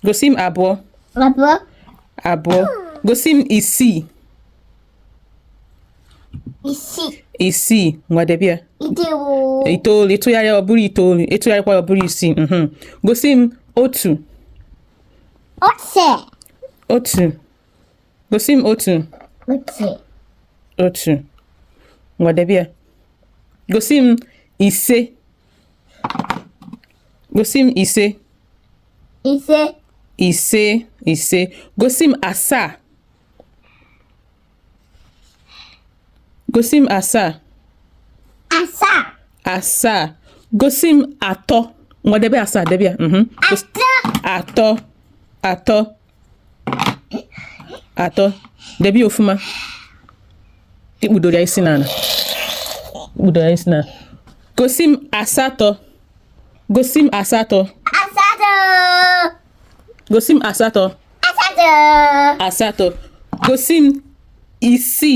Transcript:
Gosi m abụọ. Abụọ. Gosi m isii. Isii. Ngwa debia. Itoolu. Ịtụgharị ọ bụrụ itoolu. Ịtụgharịkwa ọ bụrụ isii. Gosi m otu. Otu. Gosi m otu. Otu. Ngwa debia. Gosi m ise. Gosi m ise. Ise. Gosi m asaa. Gosi m asaa. Asaa. Gosi m atọ. Ngwa debe asaa debia. Atọ. Atọ. Debi ofuma. Ikpudoro ya isi n'ala. Gosi m asatọ. Gosi m asatọ. Gosi m asatọ. Asatọ. Gosi m isii.